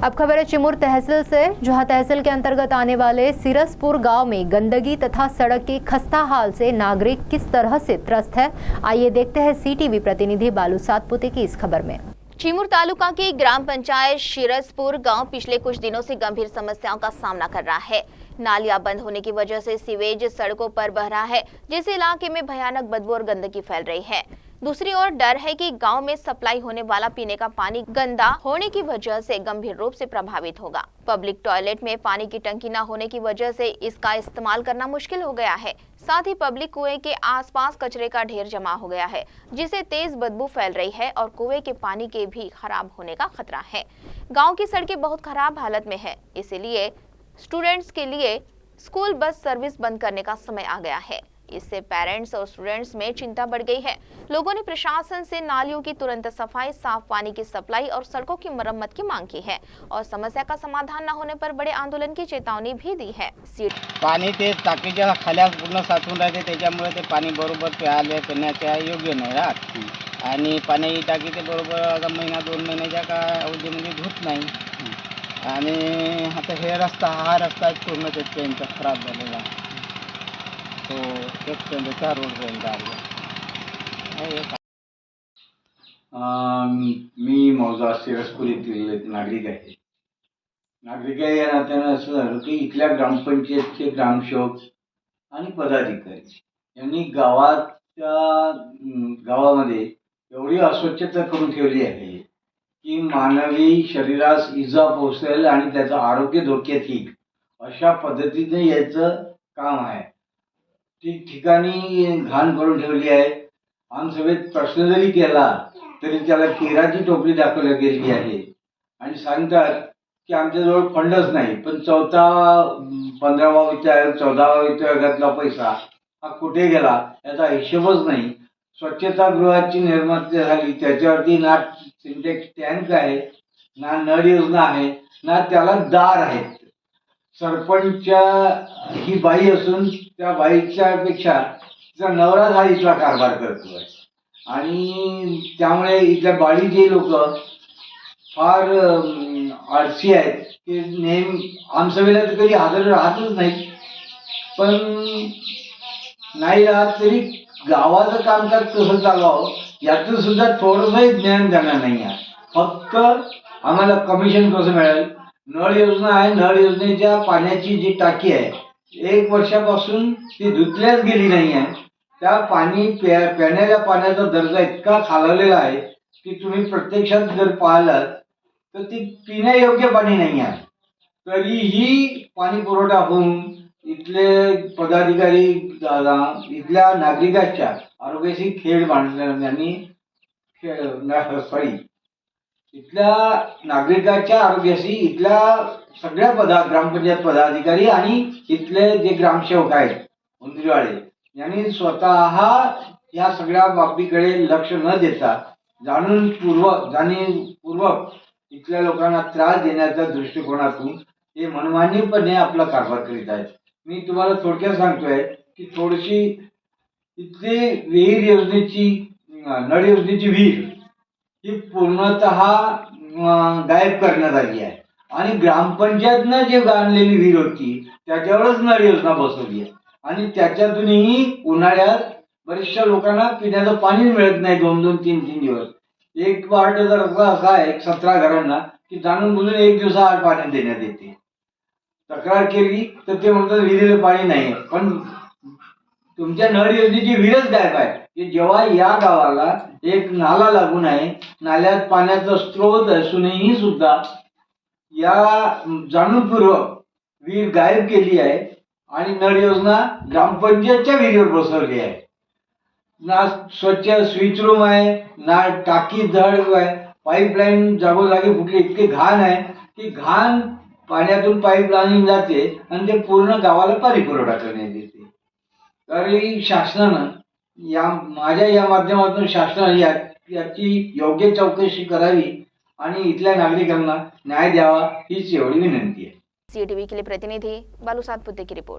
अब खबर है चिमूर तहसील से, जहां तहसील के अंतर्गत आने वाले सिरसपुर गांव में गंदगी तथा सड़क के खस्ता हाल से नागरिक किस तरह से त्रस्त है। आइए देखते हैं सीटीवी प्रतिनिधि बालू सातपुते की इस खबर में। चिमूर तालुका की ग्राम पंचायत सिरसपुर गांव पिछले कुछ दिनों से गंभीर समस्याओं का सामना कर रहा है। नालियां बंद होने की वजह से सीवेज सड़कों पर बह रहा है, जिससे इलाके में भयानक बदबू और गंदगी फैल रही है। दूसरी ओर डर है कि गांव में सप्लाई होने वाला पीने का पानी गंदा होने की वजह से गंभीर रूप से प्रभावित होगा। पब्लिक टॉयलेट में पानी की टंकी न होने की वजह से इसका इस्तेमाल करना मुश्किल हो गया है। साथ ही पब्लिक कुएं के आसपास कचरे का ढेर जमा हो गया है, जिससे तेज बदबू फैल रही है और कुएं के पानी के भी खराब होने का खतरा है। गाँव की सड़कें बहुत खराब हालत में है, इसीलिए स्टूडेंट्स के लिए स्कूल बस सर्विस बंद करने का समय आ गया है। इससे पेरेंट्स और स्टूडेंट्स में चिंता बढ़ गई है। लोगों ने प्रशासन से नालियों की तुरंत सफाई, साफ पानी की सप्लाई और सड़कों की मरम्मत की मांग की है और समस्या का समाधान न होने पर बड़े आंदोलन की चेतावनी भी दी है। पाणी ते टाकीच्या खाल्या पूर्ण साचून राहते, त्याच्यामुळे ते पाणी बरोबर प्यायला पिण्याच्या योग्य नाही राहत आणि पाणी टाकी ते बरोबर महिना 2 महिन्याच्या का अवधीमध्ये धुत नाही आणि आता हा रस्ता पूर्ण त्यांचा खराब झालेला आहे। तो एक चंद्रचा रोड पर्यंत आला। मी मौजा सिरसपुर येथील एक नागरिक आहे। नागरिक आहे या नात्यानं असं झालं की इथल्या ग्रामपंचायतचे ग्रामसेवक आणि पदाधिकारी यांनी गावामध्ये एवढी अस्वच्छता करून ठेवली आहे की मानवी शरीरास इजा पोहोचेल आणि त्याचं आरोग्य धोक्यात येईल अशा पद्धतीने याचं काम आहे। ठिकाणी घाण करून ठेवली आहे। आमसभेत प्रश्न जरी केला तरी त्याला केराची टोपली दाखवली गेली आहे आणि सांगतात की आमच्याजवळ फंडच नाही, पण 15वा वित्त आयोग 14वा वित्त आयोगातला पैसा हा कुठे गेला याचा हिशोबच नाही। स्वच्छतागृहाची निर्मिती झाली, त्याच्यावरती ना सिंटेक्स टँक आहे, ना नळ योजना आहे, ना त्याला दार आहेत। सरपंच ही बाई असून त्या बाईच्या पेक्षा तिचा नवरा हा इथला कारभार करतोय आणि त्यामुळे इथल्या बाळीचे लोक फार आळशी आहेत की नेहमी आमसभेला तर कधी हजर राहतच नाही, पण नाही राहत तरी गावाचं कामकाज कसं चालवावं याचं सुद्धा थोडंसंही ज्ञान त्यांना नाही आहे। फक्त आम्हाला कमिशन कसं मिळेल, नळ योजना आहे, नळ योजनेच्या पाण्याची जी टाकी आहे 1 वर्षापासून ती धुतल्याच गेली नाही आहे। त्या पिण्याच्या पाण्याचा दर्जा इतका खालावलेला आहे की तुम्ही प्रत्यक्षात जर पाहिलात तर ती पिण्यायोग्य पाणी नाही आहे। तरीही पाणी पुरवठा होऊन इथले पदाधिकारी इथल्या नागरिकांच्या आरोग्याशी खेळ मांडल्याने इथल्या नागरिकांच्या आरोग्याशी इथल्या सगळ्या ग्रामपंचायत पदाधिकारी आणि इथले जे ग्रामसेवक आहेत उंदरीवाळे यांनी स्वतः या सगळ्या बाबीकडे लक्ष न देता जाणीवपूर्वक इथल्या लोकांना त्रास देण्याच्या दृष्टिकोनातून हे मनमानीपणे आपला कारभार करीत आहेत। मी तुम्हाला थोडक्यात सांगतोय की थोडीशी इथली विहीर योजनेची नळ योजनेची विहीर ही पूर्णतः गायब करण्यात आली आहे आणि ग्रामपंचायतनं जे बांधलेली विहीर होती त्याच्यावरच नळ योजना बसवली आहे आणि त्याच्यातूनही उन्हाळ्यात बऱ्याचशा लोकांना पिण्याचं पाणी मिळत नाही 2-2, 3-3 दिवस। एक वार्ड जर असा आहे 17 घरांना की जाणून बुजून 1 दिवसाआड पाणी देण्यात येते। तक्रार केली तर ते म्हणतात विहिरीला पाणी नाही, पण तुमच्या नळ योजनेची विहीरच गायब आहे की जेव्हा या गावाला एक नाला लागून आहे, नाल्यात पाण्याचा स्रोत असूनही सुद्धा या जाणूनपूर्वक विहीर गायब केली आहे आणि नळ योजना ग्रामपंचायतच्या विहिरीवर बसवली आहे। ना स्वच्छ स्विच रूम आहे, ना टाकी जड आहे, पाईपलाईन जागोजागी फुटली, इतकी घाण आहे की घाण पाण्यातून पाईपलाईन जाते आणि ते पूर्ण गावाला पाणी पुरवठा करण्यात येते। तरी शासनानं माझ्या या माध्यमातून शासनाने याची योग्य चौकशी करावी आणि इथल्या नागरिकांना न्याय द्यावा हीच एवढी विनंती आहे। सीटीवी के लिए प्रतिनिधि बालू सातपुते की रिपोर्ट।